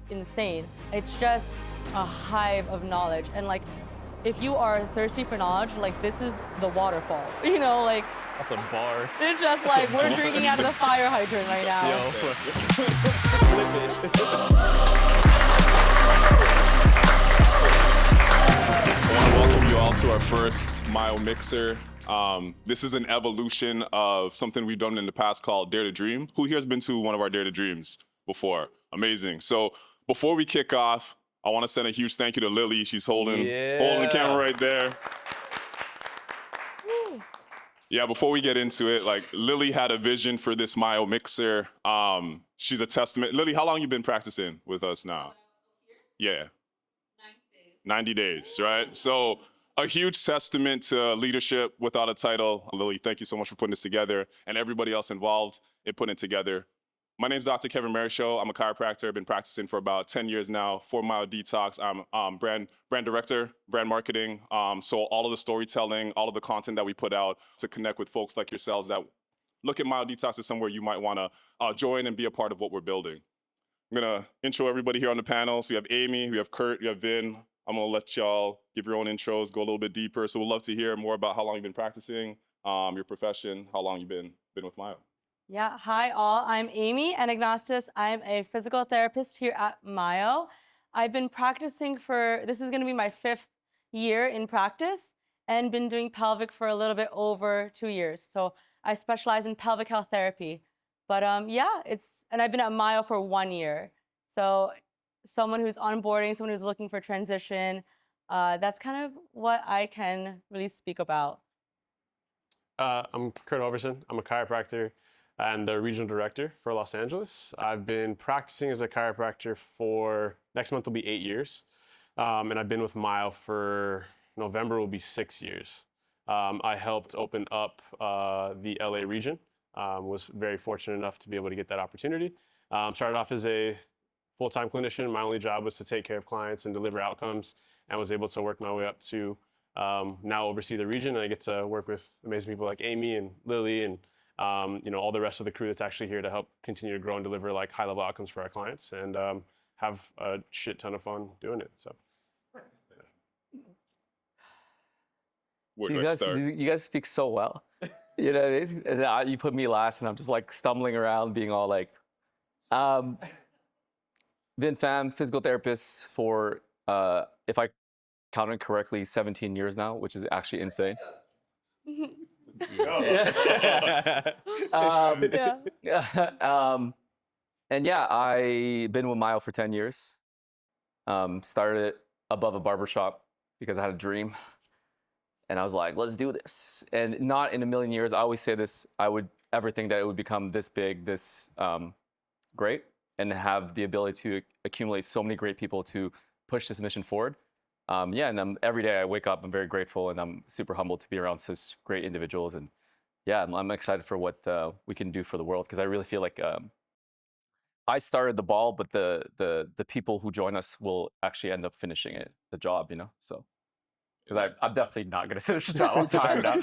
insane. It's just a hive of knowledge. And like, if you are thirsty for knowledge, like this is the waterfall, you know, like. That's a bar. It's just like, we're drinking out of the fire hydrant right now. Yo. I want to welcome you all to our first Myo Mixer. This is an evolution of something we've done in the past called Dare to Dream. Who here has been to one of our Dare to Dreams before? Amazing. So before we kick off, I want to send a huge thank you to Lily. She's holding the camera right there. Woo. Yeah, before we get into it, like Lily had a vision for this Myo Mixer. She's a testament. Lily, how long you been practicing with us now? Yeah. 90 days, right? So a huge testament to leadership without a title. Lily, thank you so much for putting this together, and everybody else involved in putting it together. My name's Dr. Kevin Marryshow. I'm a chiropractor. I've been practicing for about 10 years now. For Myodetox, I'm brand director, brand marketing. So all of the storytelling, all of the content that we put out to connect with folks like yourselves that look at Myodetox as somewhere you might want to join and be a part of what we're building. I'm gonna intro everybody here on the panel. So we have Aimee, we have Kurt, we have Vinh. I'm gonna let y'all give your own intros, go a little bit deeper. So we'd love to hear more about how long you've been practicing, your profession, how long you've been with Myo. Yeah, hi all, I'm Aimee Anagnostos. I'm a physical therapist here at Myo. I've been practicing this is gonna be my 5th year in practice, and been doing pelvic for a little bit over 2 years. So I specialize in pelvic health therapy. But yeah, and I've been at Myo for 1 year. So someone who's onboarding, someone who's looking for transition, that's kind of what I can really speak about. I'm Kurt Hoverson. I'm a chiropractor and the regional director for Los Angeles. I've been practicing as a chiropractor for, next month will be 8 years. And I've been with Myo for, November will be 6 years. I helped open up the LA region. Was very fortunate enough to be able to get that opportunity. Started off as a full-time clinician. My only job was to take care of clients and deliver outcomes, and was able to work my way up to now oversee the region. And I get to work with amazing people like Aimee and Lily and all the rest of the crew that's actually here to help continue to grow and deliver like high-level outcomes for our clients, and have a shit ton of fun doing it. So. Where do I start? You guys speak so well. You know what I mean? And you put me last, and I'm just like stumbling around, being all like, Vinh, Pham, physical therapist for, if I counted correctly, 17 years now, which is actually insane. And yeah, I've been with Myo for 10 years. Started it above a barbershop because I had a dream. And I was like, let's do this. And not in a million years, I always say this, I would ever think that it would become this big, this great, and have the ability to accumulate so many great people to push this mission forward. And every day I wake up, I'm very grateful, and I'm super humbled to be around such great individuals. And yeah, I'm excited for what we can do for the world, because I really feel like I started the ball, but the people who join us will actually end up finishing the job, so. Because I'm definitely not going to finish the job. I'm tired now.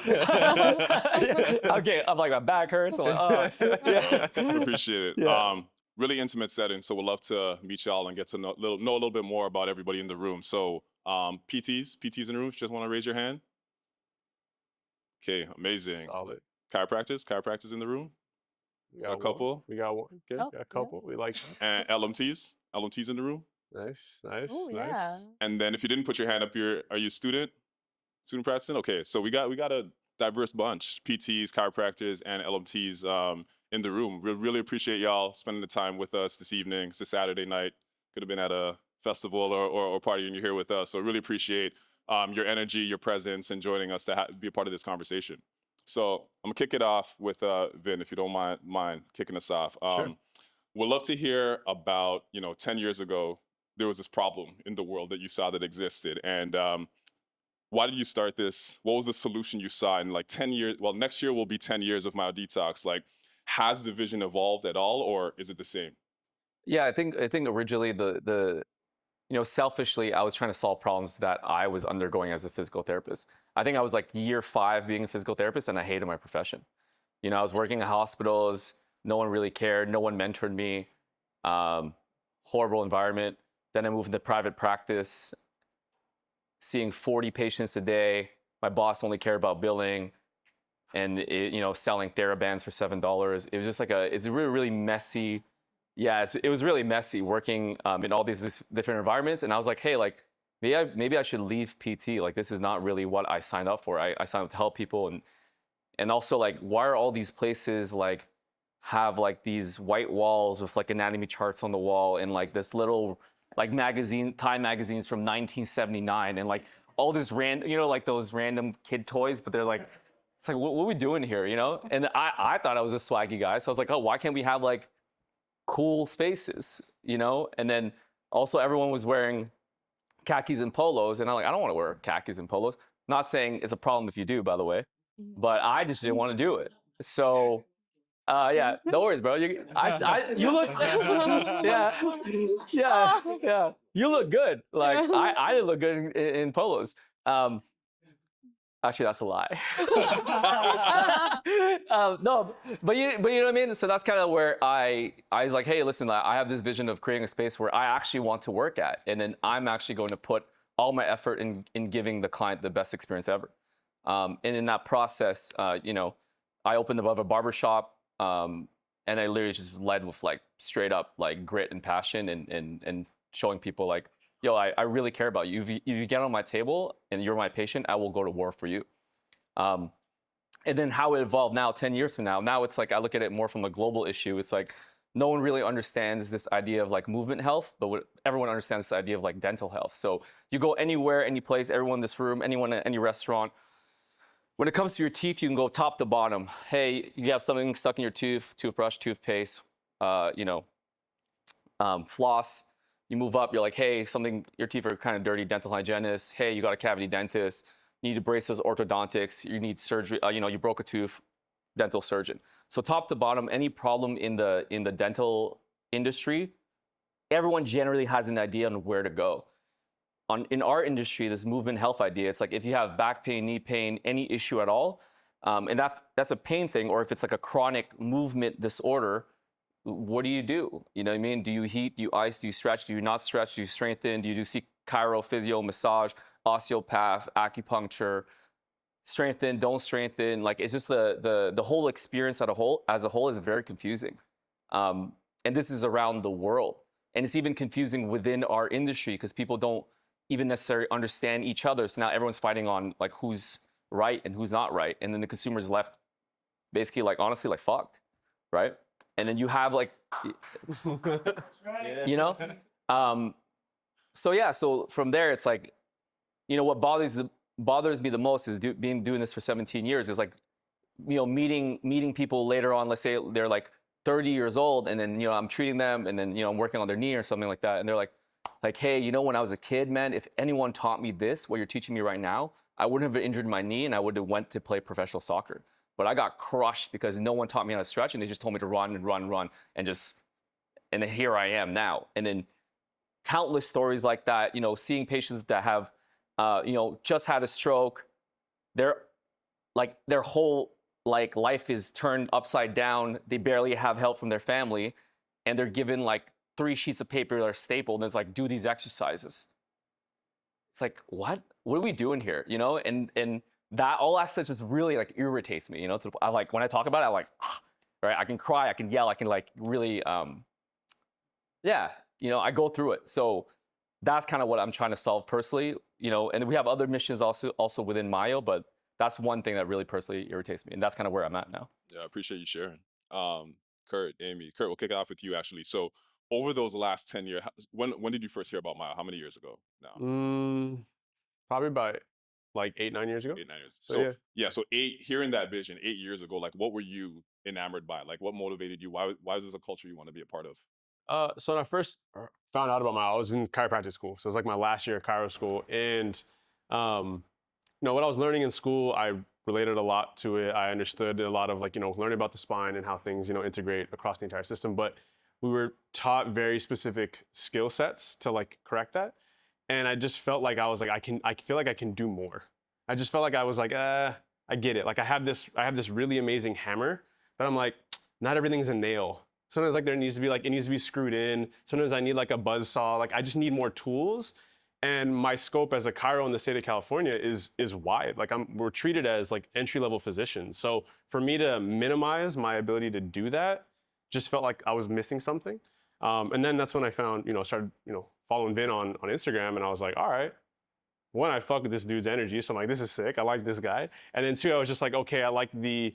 I'm like, my back hurts. I'm like, oh. Yeah. I appreciate it. Yeah. Really intimate setting, so we'd love to meet y'all and get to know a little bit more about everybody in the room. So PTs in the room, just want to raise your hand. Okay, amazing. Solid. Chiropractors in the room. We got a couple. We got one. Okay. Oh, Got a couple. yeah. We like And that. LMTs in the room. Nice. Ooh, yeah. And then if you didn't put your hand up here, are you a student practicing? Okay, so we got a diverse bunch, PTs, chiropractors, and LMTs in the room. We really appreciate y'all spending the time with us this evening. It's a Saturday night. Could have been at a festival or party, and you're here with us. So I really appreciate your energy, your presence, and joining us to be a part of this conversation. So I'm gonna kick it off with Vinh, if you don't mind kicking us off. Sure. We'd love to hear about, 10 years ago, there was this problem in the world that you saw that existed. And why did you start this? What was the solution you saw in like 10 years? Well, next year will be 10 years of Myodetox. Like, has the vision evolved at all, or is it the same? Yeah, I think originally selfishly, I was trying to solve problems that I was undergoing as a physical therapist. I think I was like year 5 being a physical therapist, and I hated my profession. I was working in hospitals. No one really cared. No one mentored me. horrible environment. Then I moved into private practice, seeing 40 patients a day. My boss only cared about billing and selling TheraBands for $7. It was just like it's a really, really messy. Yeah, it was really messy working in all these different environments. And I was like, hey, like maybe I should leave PT. Like this is not really what I signed up for. I signed up to help people, and also like why are all these places like have like these white walls with like anatomy charts on the wall and like this little like Time magazines from 1979 and like all this random, like those random kid toys, but they're like, it's like, what are we doing here, And I thought I was a swaggy guy. So I was like, oh, why can't we have like cool spaces, And then also everyone was wearing khakis and polos. And I'm like, I don't want to wear khakis and polos. Not saying it's a problem if you do, by the way, but I just didn't want to do it. So yeah, no worries, bro. You look, yeah. You look good. Like I didn't look good in polos. Actually, that's a lie. No, but you know what I mean. So that's kind of where I was like, hey, listen, I have this vision of creating a space where I actually want to work at, and then I'm actually going to put all my effort in giving the client the best experience ever. And in that process, I opened above a barbershop. And I literally just led with like straight up like grit and passion and showing people like, yo, I really care about you. If you get on my table and you're my patient, I will go to war for you. And then how it evolved now, 10 years from now. Now it's like I look at it more from a global issue. It's like no one really understands this idea of like movement health, but everyone understands this idea of like dental health. So you go anywhere, any place, everyone in this room, anyone at any restaurant. When it comes to your teeth, you can go top to bottom. Hey, you have something stuck in your tooth, toothbrush, toothpaste, floss. You move up, you're like, hey, your teeth are kind of dirty, dental hygienist. Hey, you got a cavity dentist. You need braces, orthodontics. You need surgery. You broke a tooth, dental surgeon. So top to bottom, any problem in the dental industry, everyone generally has an idea on where to go. In our industry, this movement health idea, it's like if you have back pain, knee pain, any issue at all, and that's a pain thing, or if it's like a chronic movement disorder, what do? You know what I mean? Do you heat? Do you ice? Do you stretch? Do you not stretch? Do you strengthen? Do you do chiro, physio, massage, osteopath, acupuncture? Strengthen, don't strengthen. Like it's just the whole experience as a whole is very confusing, and this is around the world, and it's even confusing within our industry because people don't even necessarily understand each other. So now everyone's fighting on like who's right and who's not right. And then the consumer's left basically like honestly like fucked, right? And then you have like, so from there it's like, what bothers me the most is doing this for 17 years is like, meeting people later on, let's say they're like 30 years old and then, I'm treating them and then, I'm working on their knee or something like that. And they're like, hey, when I was a kid, man, if anyone taught me this, what you're teaching me right now, I wouldn't have injured my knee and I would have went to play professional soccer. But I got crushed because no one taught me how to stretch and they just told me to run and then here I am now. And then countless stories like that, seeing patients that have, just had a stroke, their whole life is turned upside down. They barely have help from their family and they're given 3 sheets of paper that are stapled and it's like, do these exercises. It's like, what are we doing here? And that all that stuff just really irritates me. I when I talk about it, right? I can cry, I can yell, I can really, I go through it. So that's kind of what I'm trying to solve personally, and we have other missions also within Myo, but that's one thing that really personally irritates me. And that's kind of where I'm at now. Yeah, I appreciate you sharing. Kurt, Aimee, we'll kick it off with you actually. So over those last 10 years, when did you first hear about Myo? How many years ago now? Probably about 8-9 years ago. 8-9 years. So yeah. So hearing that vision 8 years ago, what were you enamored by? What motivated you? Why is this a culture you want to be a part of? So when I first found out about Myo, I was in chiropractic school. So it was my last year of chiro school. And, what I was learning in school, I related a lot to it. I understood a lot of learning about the spine and how things, integrate across the entire system. But we were taught very specific skill sets to correct that. And I just felt like I was I feel like I can do more. I just felt like I was I get it. I have this really amazing hammer, but I'm not everything's a nail. Sometimes like there needs to be like, it needs to be screwed in. Sometimes I need like a buzz saw. Like I just need more tools. And my scope as a chiro in the state of California is wide. Like we're treated as like entry-level physicians. So for me to minimize my ability to do that, just felt like I was missing something. And then that's when I found, started, following Vinh on Instagram, and I was like, all right, one, I fuck with this dude's energy, so I'm like, this is sick. I like this guy. And then two, I was just like, okay, I like the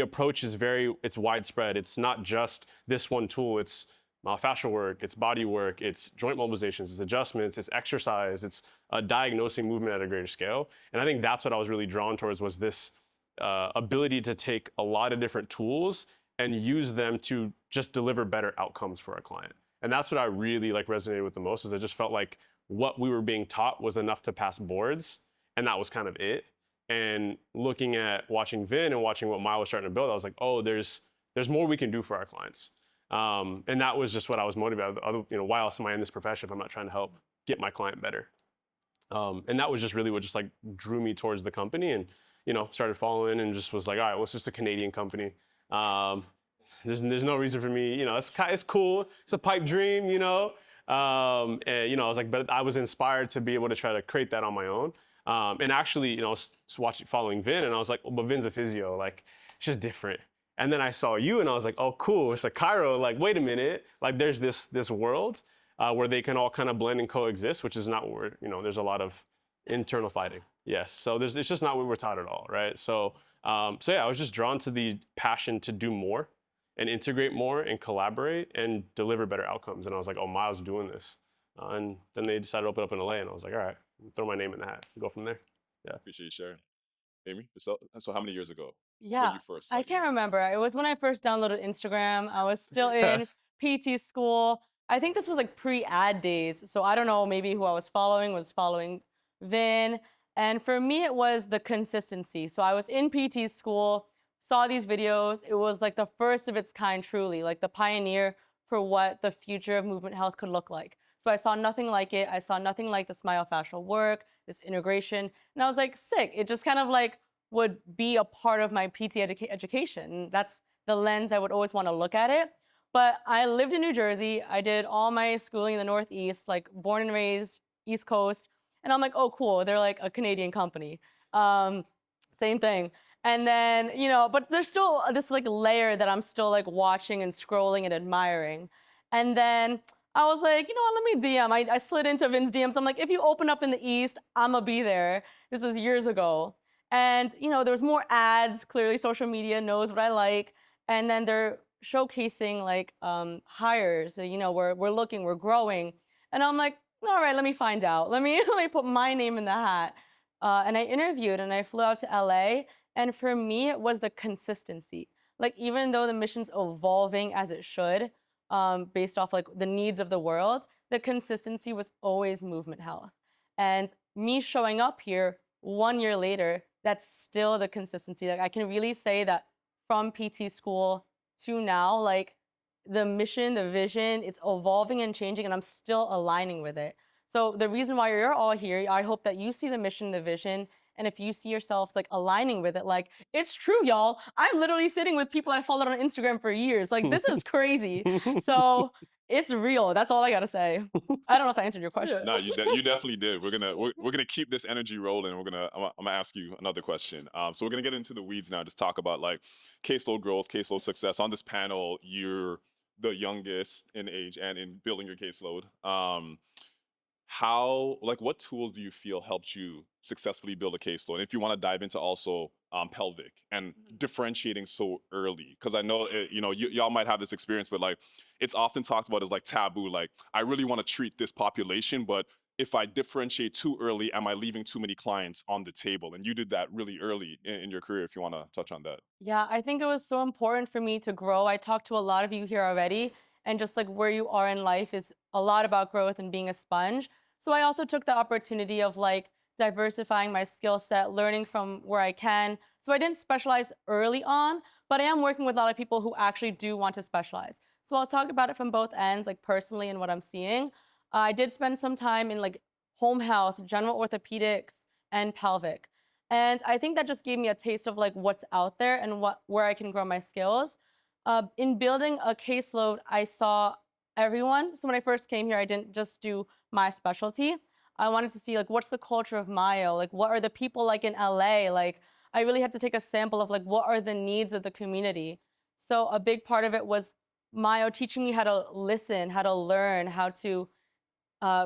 approach is it's widespread. It's not just this one tool. It's myofascial work, it's body work, it's joint mobilizations, it's adjustments, it's exercise, it's diagnosing movement at a greater scale. And I think that's what I was really drawn towards, was this ability to take a lot of different tools and use them to just deliver better outcomes for our client. And that's what I really like resonated with the most, is I just felt like what we were being taught was enough to pass boards, and that was kind of it. And looking at watching Vinh and watching what Maya was starting to build, I was like, oh, there's more we can do for our clients. And that was just what I was motivated. Why else am I in this profession if I'm not trying to help get my client better? And that was just really what just like drew me towards the company, and started following, and just was like, all right, well, it's just a Canadian company. There's no reason for me, it's cool. It's a pipe dream, and I was like, but I was inspired to be able to try to create that on my own. And actually, following Vinh, and I was like, well, but Vin's a physio, like it's just different. And then I saw you, and I was like, oh, cool. It's a chiro. Like, wait a minute. Like, there's this world where they can all kind of blend and coexist, which is not what there's a lot of internal fighting. Yes. So it's just not what we're taught at all, right? So yeah, I was just drawn to the passion to do more and integrate more and collaborate and deliver better outcomes. And I was like, oh, Miles doing this. And then they decided to open up in LA, and I was like, all right, throw my name in the hat, go from there. Yeah. Appreciate you sharing. Aimee, so how many years ago? Yeah, When you first I can't remember. It was when I first downloaded Instagram. I was still in PT school. I think this was like pre-ad days. So I don't know, maybe who I was following Vinh. And for me, it was the consistency. So I was in PT school, saw these videos. It was like the first of its kind, truly, like the pioneer for what the future of movement health could look like. So I saw nothing like it. I saw nothing like this myofascial work, this integration. And I was like, sick. It just kind of like would be a part of my PT education. That's the lens I would always want to look at it. But I lived in New Jersey. I did all my schooling in the Northeast, like born and raised East Coast. And I'm like, oh, cool. They're like a Canadian company. Same thing. And then, but there's still this like layer that I'm still like watching and scrolling and admiring. And then I was like, let me DM. I slid into Vin's DMs. I'm like, if you open up in the East, I'm going to be there. This was years ago. And, there was more ads. Clearly, social media knows what I like. And then they're showcasing like hires. We're looking, we're growing. And I'm like, all right, let me find out. Let me put my name in the hat. And I interviewed, and I flew out to LA. And for me, it was the consistency. Like, even though the mission's evolving as it should, based off like the needs of the world, the consistency was always movement health. And me showing up here 1 year later, that's still the consistency. Like, I can really say that from PT school to now, like the mission, the vision, it's evolving and changing, and I'm still aligning with it. So the reason why you're all here, I hope that you see the mission, the vision, and if you see yourselves like aligning with it, like, it's true, y'all. I'm literally sitting with people I followed on Instagram for years. Like, this is crazy. So it's real. That's all I gotta say. I don't know if I answered your question. No, you definitely did. We're gonna keep this energy rolling. I'm gonna ask you another question. So we're gonna get into the weeds now. Just talk about like caseload growth, caseload success. On this panel, you're the youngest in age and in building your caseload. What tools do you feel helped you successfully build a caseload? And if you want to dive into also pelvic and differentiating so early, because I know y'all might have this experience, but like it's often talked about as like taboo. Like, I really want to treat this population, but if I differentiate too early, am I leaving too many clients on the table? And you did that really early in your career. If you want to touch on that. Yeah, I think it was so important for me to grow. I talked to a lot of you here already, and just like where you are in life is a lot about growth and being a sponge. So I also took the opportunity of like diversifying my skill set, learning from where I can. So I didn't specialize early on, but I am working with a lot of people who actually do want to specialize. So I'll talk about it from both ends, like personally and what I'm seeing. I did spend some time in like home health, general orthopedics, and pelvic. And I think that just gave me a taste of like what's out there and where I can grow my skills. In building a caseload, I saw everyone. So when I first came here, I didn't just do my specialty. I wanted to see like what's the culture of Mayo, like what are the people like in LA, like I really had to take a sample of like what are the needs of the community. So a big part of it was Mayo teaching me how to listen, how to learn, how to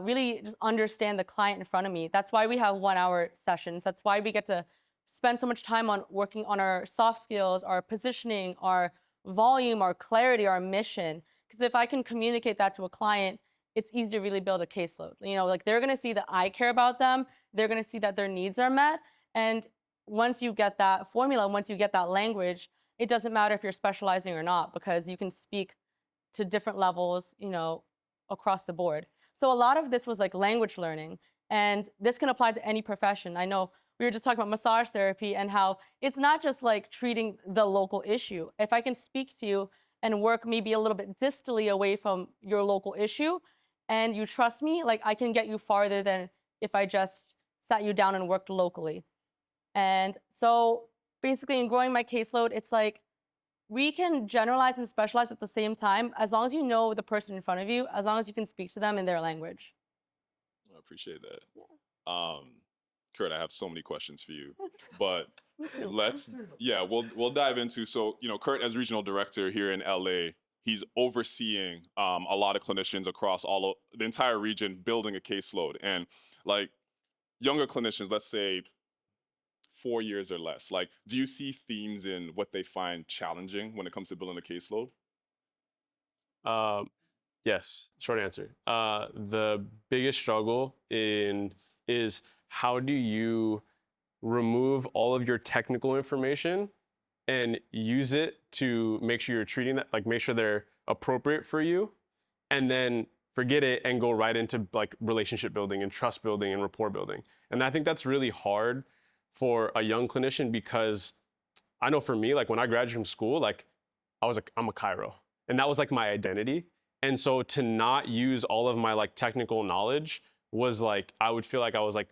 really just understand the client in front of me. That's why we have 1 hour sessions. That's why we get to spend so much time on working on our soft skills, our positioning, our volume, our clarity, our mission. Because if I can communicate that to a client, it's easy to really build a caseload. You know, like they're gonna see that I care about them, they're gonna see that their needs are met. And once you get that formula, once you get that language, it doesn't matter if you're specializing or not, because you can speak to different levels, you know, across the board. So a lot of this was like language learning, and this can apply to any profession. I know we were just talking about massage therapy and how it's not just like treating the local issue. If I can speak to you and work maybe a little bit distally away from your local issue, and you trust me, like I can get you farther than if I just sat you down and worked locally. And so basically in growing my caseload, it's like we can generalize and specialize at the same time as long as you know the person in front of you, as long as you can speak to them in their language. I appreciate that. Kurt, I have so many questions for you, but we'll dive into. So, you know, Kurt, as regional director here in LA, he's overseeing a lot of clinicians across the entire region, building a caseload. And like younger clinicians, let's say 4 years or less, like, do you see themes in what they find challenging when it comes to building a caseload? Yes, short answer. The biggest struggle is how do you remove all of your technical information and use it to make sure you're treating that, like make sure they're appropriate for you, and then forget it and go right into like relationship building and trust building and rapport building. And I think that's really hard for a young clinician, because I know for me, like when I graduated from school, like I'm a chiro, and that was like my identity. And so to not use all of my like technical knowledge was like, I would feel like I was like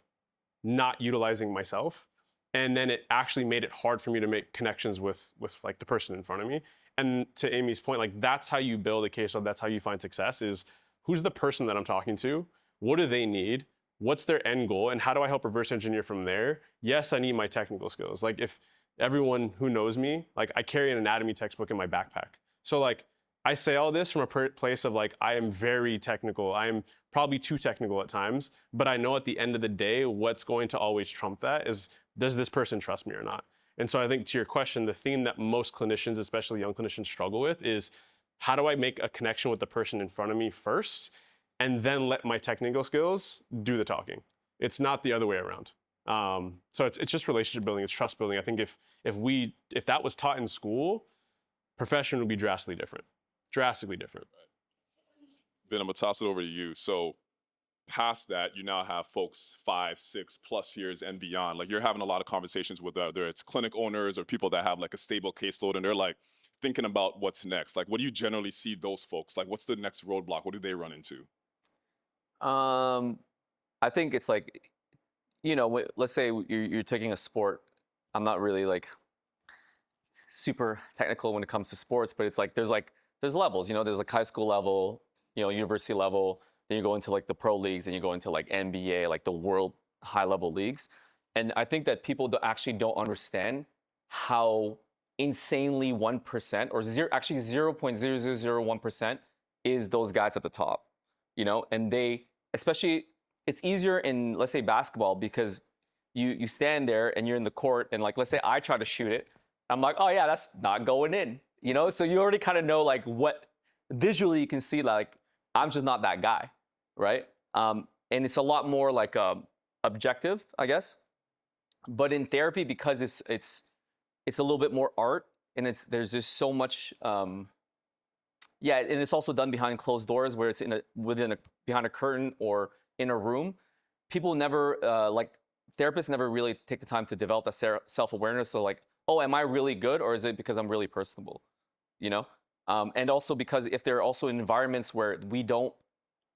not utilizing myself. And then it actually made it hard for me to make connections with like the person in front of me. And to Aimee's point, like that's how you build a caseload, that's how you find success, is who's the person that I'm talking to? What do they need? What's their end goal? And how do I help reverse engineer from there? Yes, I need my technical skills. Like if everyone who knows me, like I carry an anatomy textbook in my backpack. So like I say all this from a place of like, I am very technical. I am probably too technical at times, but I know at the end of the day, what's going to always trump that is, does this person trust me or not? And so I think to your question, the theme that most clinicians, especially young clinicians, struggle with is how do I make a connection with the person in front of me first, and then let my technical skills do the talking? It's not the other way around. So it's just relationship building, it's trust building. I think if that was taught in school, profession would be drastically different. Drastically different. Vinh, I'm gonna toss it over to you. So past that, you now have folks 5, 6+ years and beyond. Like you're having a lot of conversations with whether it's clinic owners or people that have like a stable caseload, and they're like thinking about what's next. Like, what do you generally see those folks? Like, what's the next roadblock? What do they run into? I think it's like, you know, let's say you're taking a sport. I'm not really like super technical when it comes to sports, but it's like there's levels. You know, there's like high school level, you know, university level. Then you go into like the pro leagues, and you go into like NBA, like the world high level leagues. And I think that people actually don't understand how insanely 1% or actually 0.0001% is those guys at the top, you know. And they, especially, it's easier in, let's say, basketball, because you stand there and you're in the court, and like, let's say I try to shoot it, I'm like, oh yeah, that's not going in, you know. So you already kind of know like what visually you can see, like I'm just not that guy, right? And it's a lot more like objective, I guess. But in therapy, because it's a little bit more art, and there's just so much, and it's also done behind closed doors, where it's behind a curtain or in a room. People never therapists never really take the time to develop that self-awareness. So like, oh, am I really good, or is it because I'm really personable, you know? And also because if they're also in environments where we don't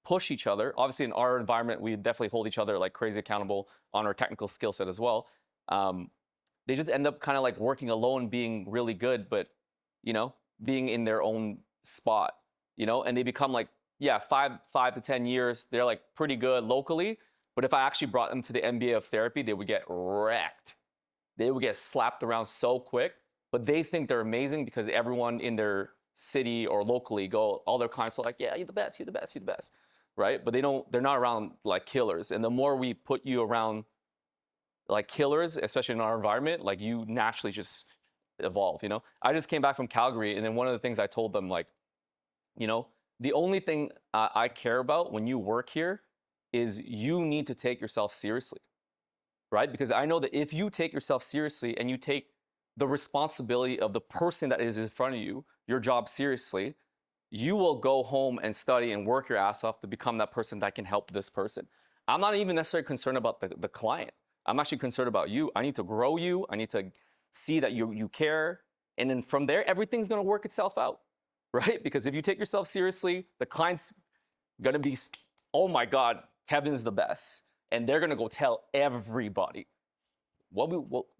push each other, obviously in our environment, we definitely hold each other like crazy accountable on our technical skill set as well. They just end up kind of like working alone, being really good, but you know, being in their own spot, you know, and they become like, yeah, 5 to 10 years, they're like pretty good locally. But if I actually brought them to the MBA of therapy, they would get wrecked. They would get slapped around so quick, but they think they're amazing because everyone in their city or locally all their clients are like, yeah, you're the best, you're the best, you're the best, right? But they're not around like killers. And the more we put you around like killers, especially in our environment, like you naturally just evolve, you know? I just came back from Calgary, and then one of the things I told them, like, you know, the only thing I care about when you work here is you need to take yourself seriously, right? Because I know that if you take yourself seriously and you take the responsibility of the person that is in front of you, your job seriously, you will go home and study and work your ass off to become that person that can help this person. I'm not even necessarily concerned about the client. I'm actually concerned about you. I need to grow you. I need to see that you care. And then from there, everything's going to work itself out, right? Because if you take yourself seriously, the client's going to be, oh my God, Kevin's the best. And they're going to go tell everybody. Why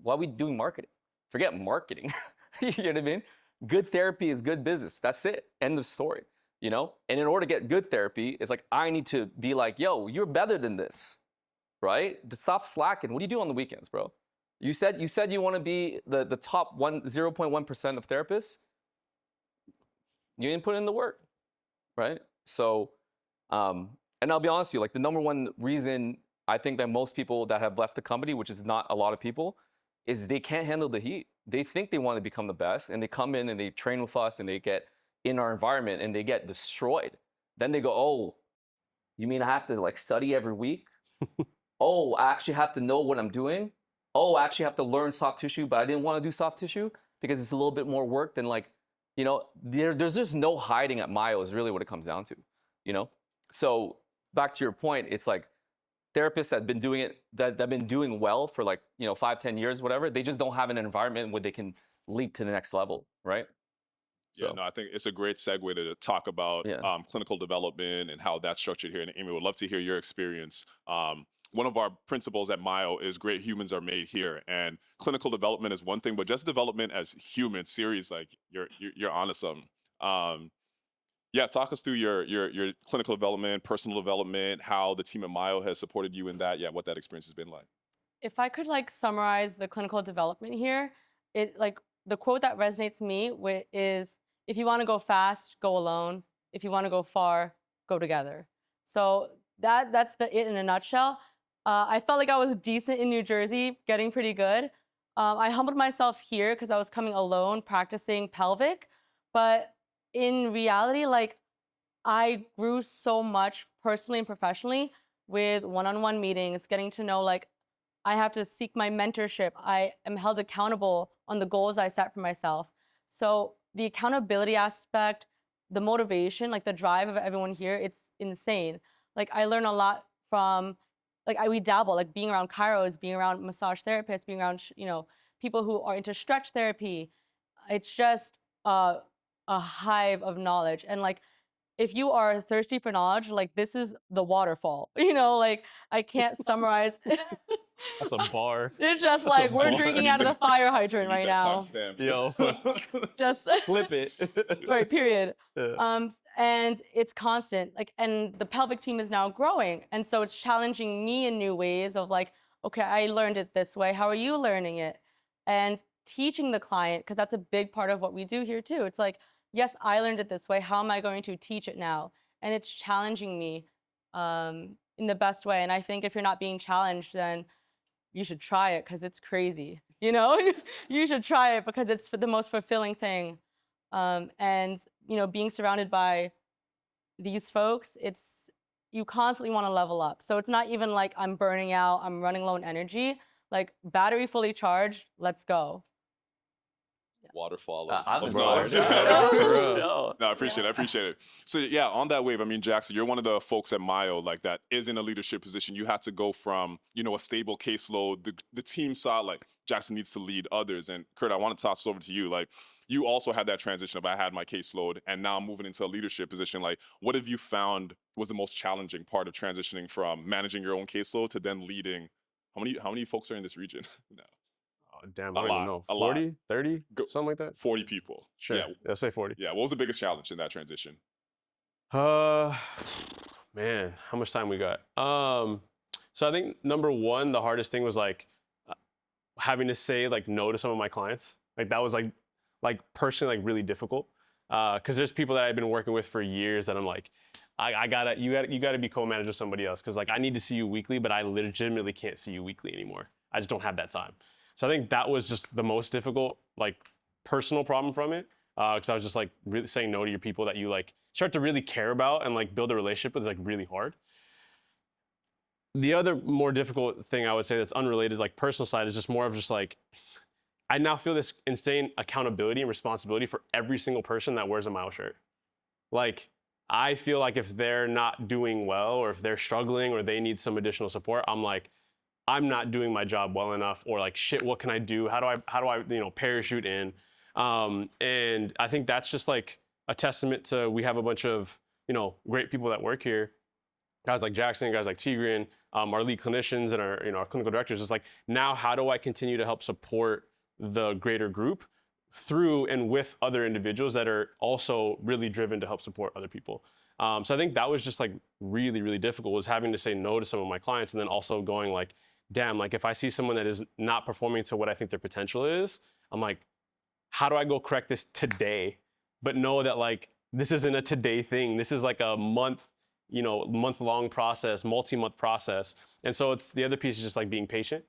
are we doing marketing? Forget marketing. You know what I mean? Good therapy is good business. That's it. End of story. You know? And in order to get good therapy, it's like, I need to be like, yo, you're better than this, right? To stop slacking. What do you do on the weekends, bro? You said you want to be the top 0.1% of therapists. You didn't put in the work, right? So, and I'll be honest with you, like the number one reason I think that most people that have left the company, which is not a lot of people, is they can't handle the heat. They think they want to become the best, and they come in and they train with us and they get in our environment and they get destroyed. Then they go, oh, you mean I have to like study every week? Oh, I actually have to know what I'm doing? Oh, I actually have to learn soft tissue, but I didn't want to do soft tissue because it's a little bit more work than like, you know, there's just no hiding at Myo is really what it comes down to, you know? So back to your point, it's like therapists that have been doing it, that have been doing well for like, you know, 5-10 years, whatever, they just don't have an environment where they can leap to the next level, right? Yeah, no, I think it's a great segue to talk about Yeah. clinical development and how that's structured here. And Aimee, would love to hear your experience. One of our principles at Myo is great humans are made here, and clinical development is one thing, but just development as humans, series like you're onto something. Yeah, talk us through your clinical development, personal development, how the team at Myo has supported you in that. Yeah, what that experience has been like. If I could like summarize the clinical development here, it like the quote that resonates me with is, if you want to go fast, go alone. If you want to go far, go together. So that's it in a nutshell. I felt like I was decent in New Jersey, getting pretty good. I humbled myself here because I was coming alone, practicing pelvic. But in reality, like I grew so much personally and professionally with one-on-one meetings, getting to know like I have to seek my mentorship. I am held accountable on the goals I set for myself. So the accountability aspect, the motivation, like the drive of everyone here, it's insane. Like I learn a lot from, like we dabble, like being around chiros, being around massage therapists, being around, you know, people who are into stretch therapy. It's just a hive of knowledge. And like, if you are thirsty for knowledge, like this is the waterfall, you know, like I can't summarize. That's a bar. It's just That's a like we're bar. drinking out of the fire hydrant right now. Timestamp. Yo, Just flip it. right, period. Yeah. And it's constant. Like, and the pelvic team is now growing, and so it's challenging me in new ways of like, okay, I learned it this way. How are you learning it? And teaching the client, because that's a big part of what we do here too. It's like, yes, I learned it this way. How am I going to teach it now? And it's challenging me in the best way. And I think if you're not being challenged, then you should try it because it's crazy. You know, you should try it because it's the most fulfilling thing. And you know, being surrounded by these folks, you constantly want to level up. So it's not even like I'm burning out, I'm running low on energy. Like battery fully charged, let's go. Waterfall. I'm of inspired. knowledge. For real. No. No, I appreciate it. I appreciate it. So yeah, on that wave, I mean, Jackson, you're one of the folks at Myo like that is in a leadership position. You had to go from, you know, a stable caseload. The team saw like Jackson needs to lead others. And Kurt, I want to toss this over to you. Like you also had that transition of I had my caseload and now I'm moving into a leadership position. Like what have you found was the most challenging part of transitioning from managing your own caseload to then leading? How many folks are in this region? No. damn, A I don't even lot, know. a lot. 40, 30, Go- something like that? 40 people. Sure. Yeah. Let's say 40. Yeah. What was the biggest challenge in that transition? Uh, man, how much time we got? So I think number one, the hardest thing was like having to say like no to some of my clients. Like that was like personally like really difficult. Because there's people that I've been working with for years that I'm like, you gotta be co-manager with somebody else because like I need to see you weekly, but I legitimately can't see you weekly anymore. I just don't have that time. So I think that was just the most difficult like personal problem from it. Because I was just like really saying no to your people that you like start to really care about and like build a relationship with is like really hard. The other more difficult thing I would say that's unrelated, like personal side, is just more of just like I now feel this insane accountability and responsibility for every single person that wears a Mile shirt. Like I feel like if they're not doing well or if they're struggling or they need some additional support, I'm like, I'm not doing my job well enough, or like shit, what can I do? How do I parachute in? And I think that's just like a testament to we have a bunch of great people that work here, guys like Jackson, guys like Tigran, our lead clinicians and our clinical directors. It's like now how do I continue to help support the greater group through and with other individuals that are also really driven to help support other people. So I think that was just like really, really difficult, was having to say no to some of my clients and then also going like, damn, like if I see someone that is not performing to what I think their potential is, I'm like, how do I go correct this today? But know that like this isn't a today thing. This is like a month-long process, multi-month process. And so it's the other piece is just like being patient,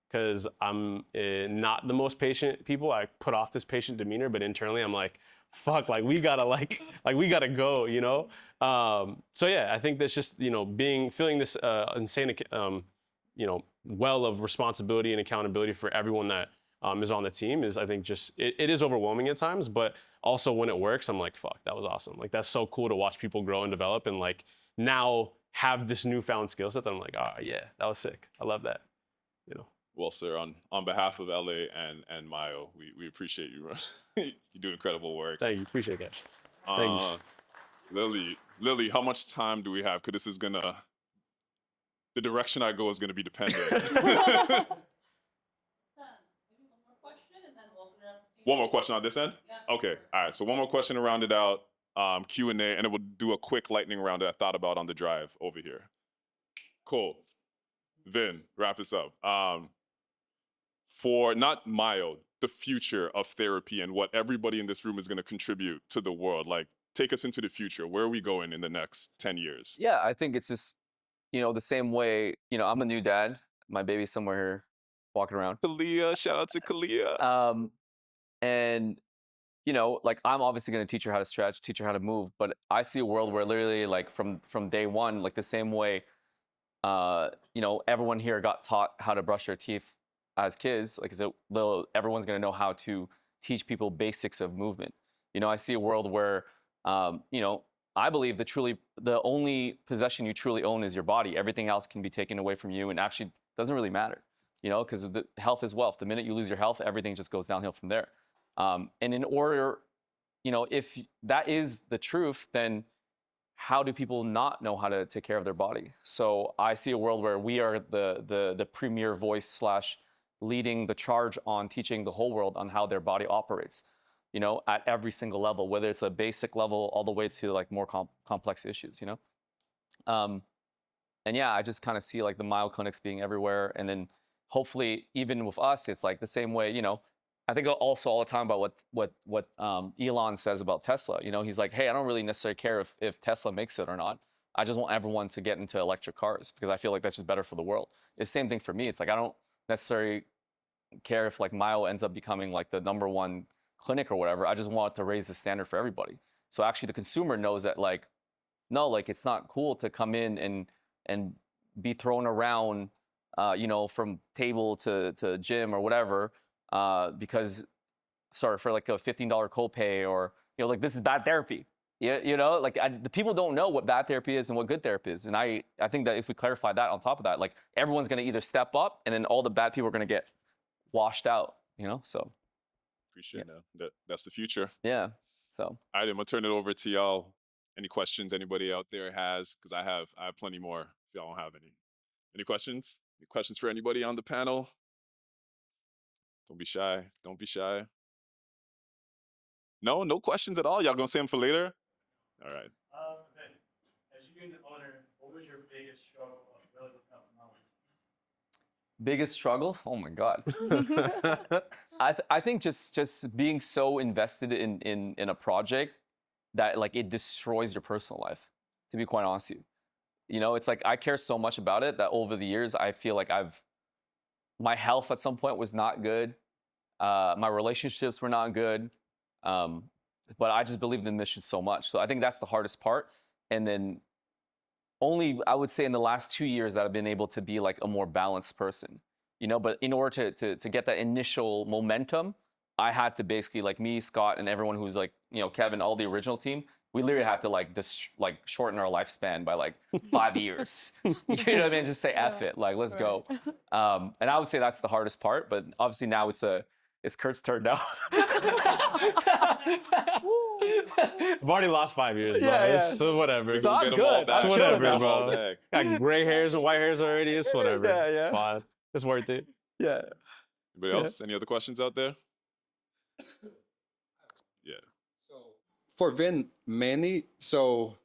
because I'm not the most patient people. I put off this patient demeanor, but internally I'm like, fuck, like we gotta we gotta go, So yeah, I think that's just feeling this insane well of responsibility and accountability for everyone that is on the team is, I think, just it is overwhelming at times, but also when it works, I'm like, fuck, that was awesome. Like that's so cool to watch people grow and develop and like now have this newfound skill set that I'm like, yeah, that was sick. I love that. Well, sir, on behalf of LA and Mayo, we appreciate you. You do incredible work. Thank you. Appreciate it, guys. Thank you. Lily, how much time do we have? Because this is the direction I go is gonna be dependent. One more question on this end? Yeah. Okay, all right, so one more question to round it out, Q&A, and then we'll do a quick lightning round that I thought about on the drive over here. Cool. Vin, wrap us up. For not Mayo, the future of therapy and what everybody in this room is gonna contribute to the world, like take us into the future. Where are we going in the next 10 years? Yeah, I think it's just, the same way, I'm a new dad. My baby's somewhere here walking around. Kalia, shout out to Kalia. And, like I'm obviously going to teach her how to stretch, teach her how to move. But I see a world where literally like from day one, like the same way, everyone here got taught how to brush their teeth as kids. Like so everyone's going to know how to teach people basics of movement. I see a world where, I believe the only possession you truly own is your body. Everything else can be taken away from you and actually doesn't really matter, because the health is wealth. The minute you lose your health, everything just goes downhill from there. And in order, if that is the truth, then how do people not know how to take care of their body? So I see a world where we are the premier voice / leading the charge on teaching the whole world on how their body operates, at every single level, whether it's a basic level all the way to like more complex issues, And yeah, I just kind of see like the Myo clinics being everywhere. And then hopefully even with us, it's like the same way, I think also all the time about what Elon says about Tesla. He's like, hey, I don't really necessarily care if Tesla makes it or not. I just want everyone to get into electric cars because I feel like that's just better for the world. It's the same thing for me. It's like I don't necessarily care if like Myo ends up becoming like the #1 clinic or whatever. I just want to raise the standard for everybody. So actually the consumer knows that like, no, like it's not cool to come in and be thrown around, from table to gym or whatever, because for like a $15 copay or, like this is bad therapy. Like the people don't know what bad therapy is and what good therapy is. And I think that if we clarify that on top of that, like everyone's going to either step up and then all the bad people are going to get washed out, so. Appreciate that's the future. Yeah, so. All right, I'm gonna turn it over to y'all. Any questions anybody out there has? Because I have plenty more if y'all don't have any. Any questions? Any questions for anybody on the panel? Don't be shy. Don't be shy. No, no questions at all. Y'all gonna save them for later? All right. As you being the owner, what was your biggest struggle of really looking out for knowledge? Biggest struggle? Oh my God. I think just being so invested in a project that like it destroys your personal life, to be quite honest with you. You know, it's like I care so much about it that over the years I feel like my health at some point was not good. My relationships were not good. But I just believed in the mission so much. So I think that's the hardest part. And then only I would say in the last 2 years that I've been able to be like a more balanced person, you know. But in order to get that initial momentum, I had to basically like me, Scott, and everyone who's like, you know, Kevin, all the original team, we literally have to like just like shorten our lifespan by like 5 years. You know what I mean? Just say F it, like let's go. And I would say that's the hardest part. But obviously now it's Kurt's turn now. I've already lost 5 years, bro. Yeah. So whatever. So I'm Get 'em all good. back. I'm It's chilling whatever, now. All bro. back. Got gray hairs and white hairs already. It's whatever. Yeah. It's fine. It's worth it. Yeah. Anybody else? Any other questions out there? Yeah. For Vin, mainly, so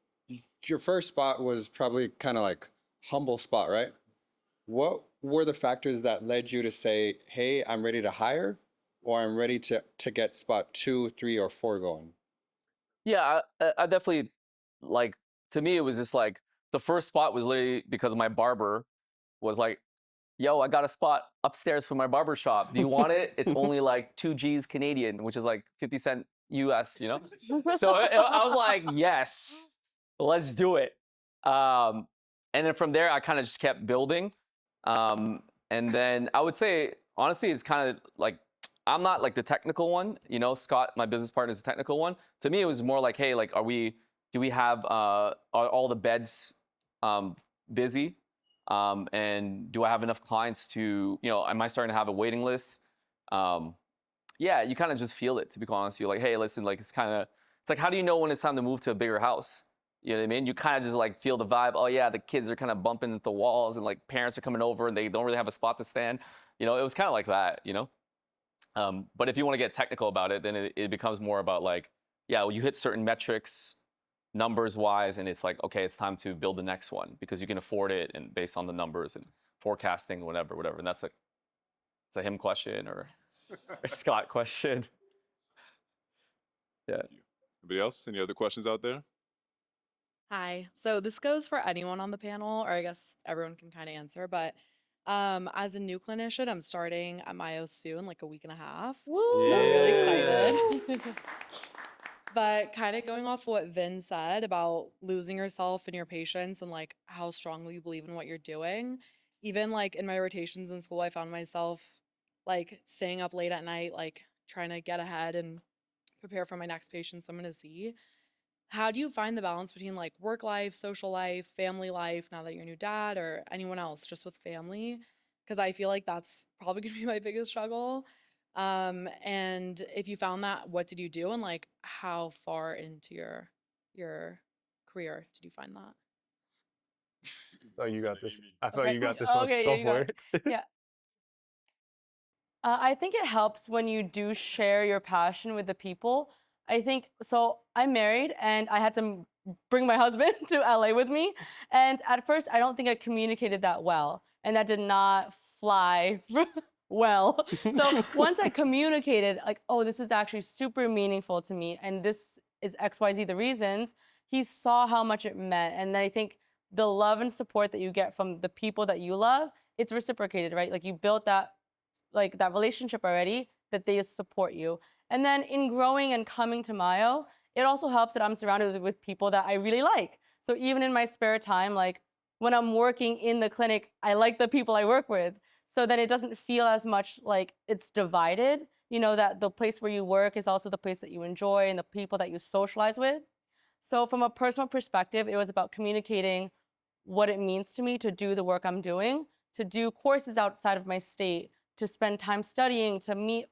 your first spot was probably kind of like humble spot, right? What were the factors that led you to say, hey, I'm ready to hire, or I'm ready to get spot 2, 3, or 4 going? Yeah, I definitely like. To me, it was just like the first spot was literally because my barber was like, "Yo, I got a spot upstairs for my barber shop. Do you want it? It's only like 2 G's Canadian, which is like 50 cent US, you know." So I was like, "Yes, let's do it." And then from there, I kind of just kept building. And then I would say, honestly, it's kind of like I'm not like the technical one, you know. Scott, my business partner, is the technical one. To me, it was more like, hey, like, do we have are all the beds busy? And do I have enough clients to, you know, am I starting to have a waiting list? Yeah, you kind of just feel it, to be honest. You're like, hey, listen, like it's like, how do you know when it's time to move to a bigger house? You know what I mean? You kind of just like feel the vibe. Oh yeah, the kids are kind of bumping into the walls, and like parents are coming over, and they don't really have a spot to stand. You know, it was kind of like that, you know. But if you want to get technical about it, then it becomes more about like, yeah, well, you hit certain metrics, numbers wise, and it's like, okay, it's time to build the next one because you can afford it, and based on the numbers and forecasting, whatever. And that's it's a him question or a Scott question. Yeah. Anybody else? Any other questions out there? Hi. So this goes for anyone on the panel, or I guess everyone can kind of answer, but as a new clinician, I'm starting at Myo soon, like a week and a half. So I'm really excited. But kind of going off what Vin said about losing yourself in your patients and like how strongly you believe in what you're doing. Even like in my rotations in school, I found myself like staying up late at night, like trying to get ahead and prepare for my next patients I'm going to see. How do you find the balance between like work life, social life, family life, now that you're a new dad, or anyone else just with family? Because I feel like that's probably gonna be my biggest struggle. And if you found that, what did you do? And like how far into your career did you find that? Oh, you got this. I felt you got this one. Okay, Go you for got it. Yeah. I think it helps when you do share your passion with the people. I think so. I'm married and I had to bring my husband to LA with me. And at first, I don't think I communicated that well. And that did not fly well. So once I communicated, like, oh, this is actually super meaningful to me, and this is XYZ the reasons, he saw how much it meant. And then I think the love and support that you get from the people that you love, it's reciprocated, right? Like you built that relationship already, that they support you. And then in growing and coming to Mayo, it also helps that I'm surrounded with people that I really like. So even in my spare time, like when I'm working in the clinic, I like the people I work with. So then it doesn't feel as much like it's divided, you know, that the place where you work is also the place that you enjoy and the people that you socialize with. So from a personal perspective, it was about communicating what it means to me to do the work I'm doing, to do courses outside of my state, to spend time studying, to meet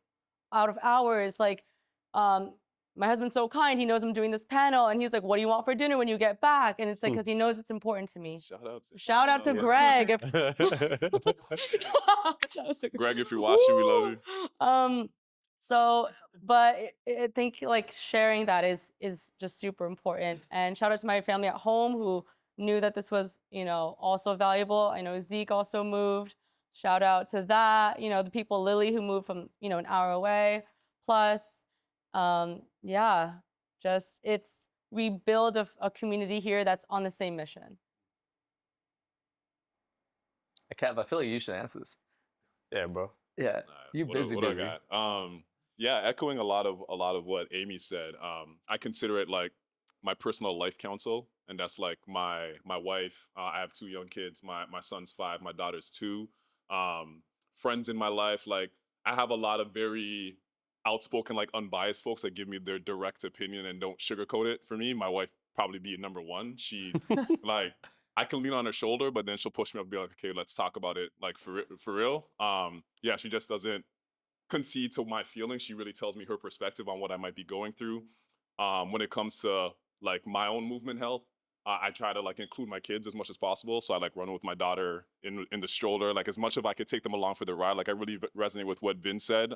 out of hours, like my husband's so kind. He knows I'm doing this panel, and he's like, "What do you want for dinner when you get back?" And it's like, because he knows it's important to me. Shout out to Greg. Greg, if you're watching, we love you. So, but I think like sharing that is just super important. And shout out to my family at home who knew that this was, also valuable. I know Zeke also moved. Shout out to that. The people, Lily, who moved from, an hour away. Plus, yeah, just we build a community here that's on the same mission. Kev, I feel like you should answer this. Yeah, bro. Yeah, you busy. I got? Yeah, echoing a lot of what Aimee said. I consider it like my personal life counsel, and that's like my wife. I have 2 young kids. My son's 5, my daughter's 2. Friends in my life, like I have a lot of very outspoken, like unbiased folks that give me their direct opinion and don't sugarcoat it for me. My wife probably be number 1. She like I can lean on her shoulder, but then she'll push me up and be like, okay, let's talk about it like for real. Yeah, she just doesn't concede to my feelings. She really tells me her perspective on what I might be going through. When it comes to like my own movement health, I try to like include my kids as much as possible. So I like run with my daughter in the stroller, like as much as I could take them along for the ride. Like I really resonate with what Vinh said.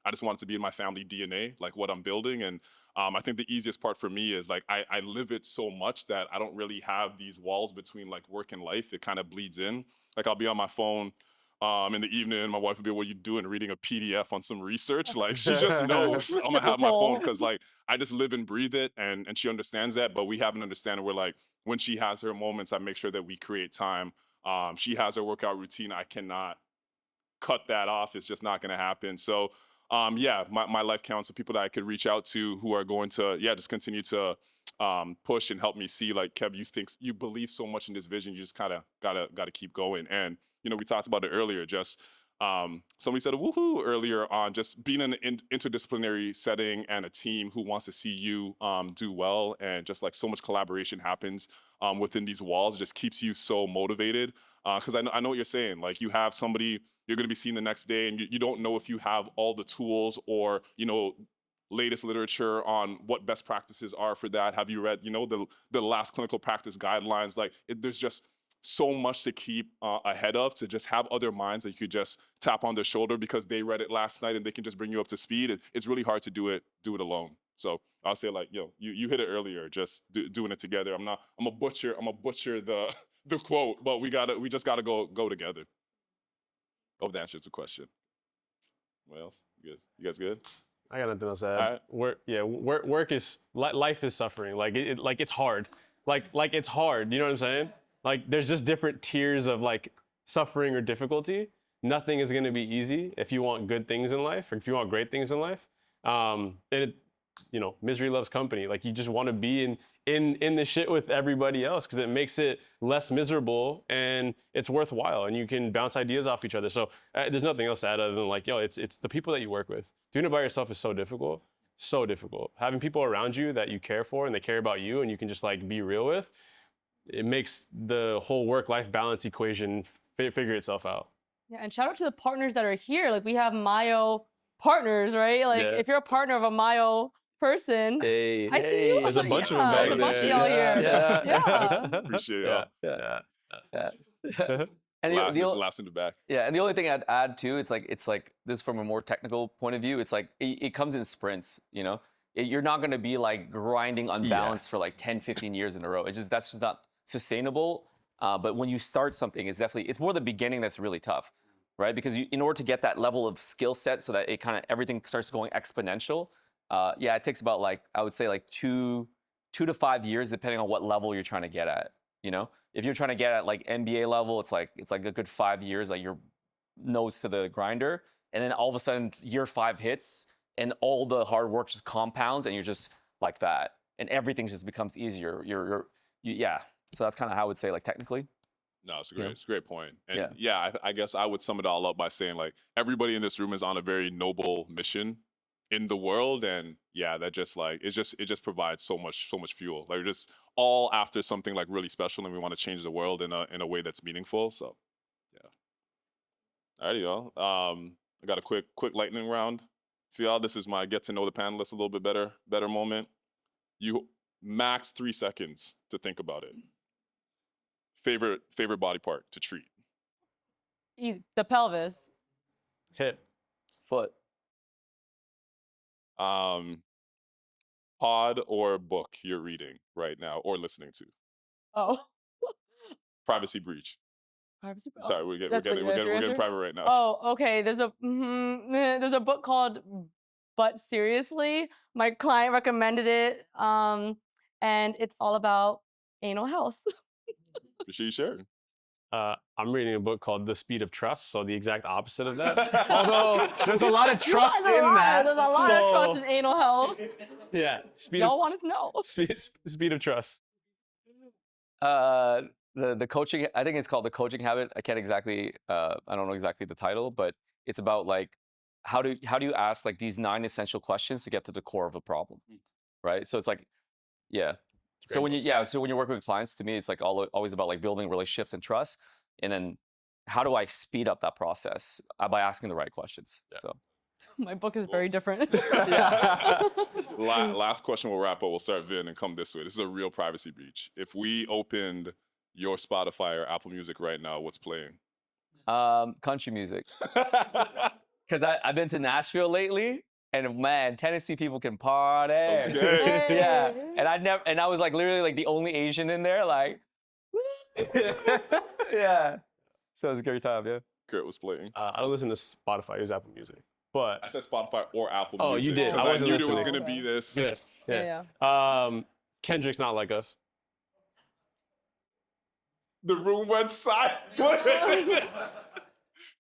I just want it to be in my family DNA, like what I'm building. And I think the easiest part for me is like I live it so much that I don't really have these walls between like work and life. It kind of bleeds in. Like I'll be on my phone in the evening, my wife would be, what are you doing? Reading a PDF on some research. Like she just knows I'm gonna have my phone because like I just live and breathe it, and she understands that. But we have an understanding where like when she has her moments, I make sure that we create time. She has her workout routine. I cannot cut that off. It's just not gonna happen. So yeah, my life counsel, people that I could reach out to who are going to just continue to push and help me see like, Kev, you believe so much in this vision, you just kind of gotta keep going. And we talked about it earlier, just somebody said a woohoo earlier on just being in an interdisciplinary setting and a team who wants to see you do well, and just like so much collaboration happens within these walls. It just keeps you so motivated because I know what you're saying. Like you have somebody you're going to be seeing the next day, and you don't know if you have all the tools or latest literature on what best practices are for that. Have you read the last clinical practice guidelines? Like there's just so much to keep ahead of, to just have other minds that you could just tap on their shoulder because they read it last night and they can just bring you up to speed. It's really hard to do it alone. So I'll say like, you hit it earlier, just doing it together. I'm a butcher the the quote, but we just gotta go together. Hope that answers the question. What else? You guys good? I got nothing else to add. All right. Work is life is suffering. Like it's hard. Like it's hard. You know what I'm saying? Like there's just different tiers of like suffering or difficulty. Nothing is going to be easy if you want good things in life, or if you want great things in life. Misery loves company. Like you just want to be in the shit with everybody else because it makes it less miserable and it's worthwhile, and you can bounce ideas off each other. So there's nothing else to add other than like, it's the people that you work with. Doing it by yourself is so difficult. So difficult. Having people around you that you care for and they care about you and you can just like be real with, it makes the whole work-life balance equation figure itself out. Yeah, and shout out to the partners that are here. Like we have Myo partners, right? Like if you're a partner of a Myo person, I see you. There's a bunch of them there's back a bunch of there. y'all here. Yeah. Appreciate y'all. Yeah. And there's last in the back. Yeah, and the only thing I'd add too, it's like this from a more technical point of view. It's like it comes in sprints. You're not going to be like grinding unbalanced for like 10, 15 years in a row. That's just not sustainable. But when you start something, it's more the beginning that's really tough, right? Because in order to get that level of skill set so that it kind of everything starts going exponential, it takes about like I would say like 2 to 5 years depending on what level you're trying to get at. If you're trying to get at like NBA level, it's like a good 5 years, like your nose to the grinder, and then all of a sudden year 5 hits and all the hard work just compounds and you're just like that, and everything just becomes easier. So that's kind of how I would say like technically. No, it's a great point. And I guess I would sum it all up by saying like everybody in this room is on a very noble mission in the world, and that just like it just provides so much fuel. Like we're just all after something like really special, and we want to change the world in a way that's meaningful. So alrighty, y'all. I got a quick lightning round For y'all, this is my get to know the panelists a little bit better moment. You max 3 seconds to think about it. Favorite body part to treat. The pelvis. Hip. Foot. Pod or book you're reading right now or listening to. Oh. Privacy breach. Privacy. Oh, Sorry, we're that's what you have to getting answer? private right now. Oh, okay. There's a book called But Seriously. My client recommended it, and it's all about anal health. Appreciate you sharing. I'm reading a book called The Speed of Trust, so the exact opposite of that. Although there's a lot of trust in that. There's a lot of trust in anal health. Yeah, Y'all want to know? speed of trust. The coaching, I think it's called The Coaching Habit. I don't know exactly the title, but it's about like how do you ask like these 9 essential questions to get to the core of a problem, right? So it's like, yeah. So when you're working with clients, to me, it's like always about like building relationships and trust, and then how do I speed up that process by asking the right questions. Yeah. So My book is very different. Last question we'll wrap up. We'll start Vin and come this way. This is a real privacy breach. If we opened your Spotify or Apple Music right now, what's playing? country music, because I've been to Nashville lately. And man, Tennessee people can party. Okay. Yeah. And I was like literally like the only Asian in there, like yeah. So it was a great time, yeah. Kurt was playing. I don't listen to Spotify. I use Apple Music. But I said Spotify or Apple Oh, Music. you did. Because I I wasn't knew there was listening. going to be this. Yeah. Kendrick's Not Like Us. The room went silent.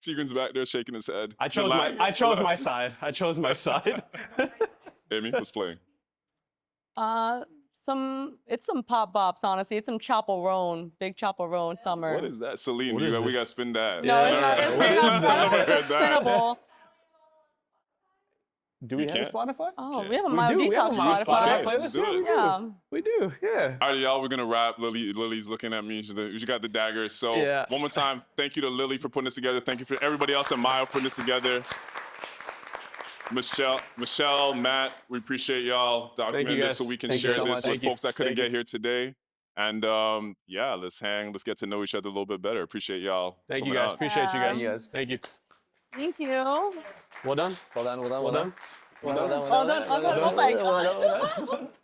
Tigran's back there shaking his head. I chose my side. I chose my side. Aimee, what's playing? It's some pop bops, honestly. It's some Chaperone, big Chaperone summer. What is that? Celine, What is we it? got to spin that. No, Yeah. it's What is not. that? It's spinnable. Do we You have can't? Spotify? Oh, Okay. we have a We do. We have Myodetox a Myodetox Spotify. Spotify. playlist. Do it. Yeah. We do. Yeah. All right, y'all, we're going to wrap. Lily's looking at me. She got the dagger. So Yeah. one more time, thank you to Lily for putting this together. Thank you for everybody else at Myo putting this together. Michelle, Matt, we appreciate y'all documenting this guys. so we can Thank you share so this much. with Thank you. folks that couldn't Thank get here today. And yeah, let's get to know each other a little bit better. Appreciate y'all. Thank you coming guys. out. Appreciate you guys. Thank you guys. Thank you. Thank you. Well done. Well done, well done, Well done. Well done. Oh, thank you.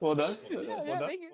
Well done. Yeah, thank you.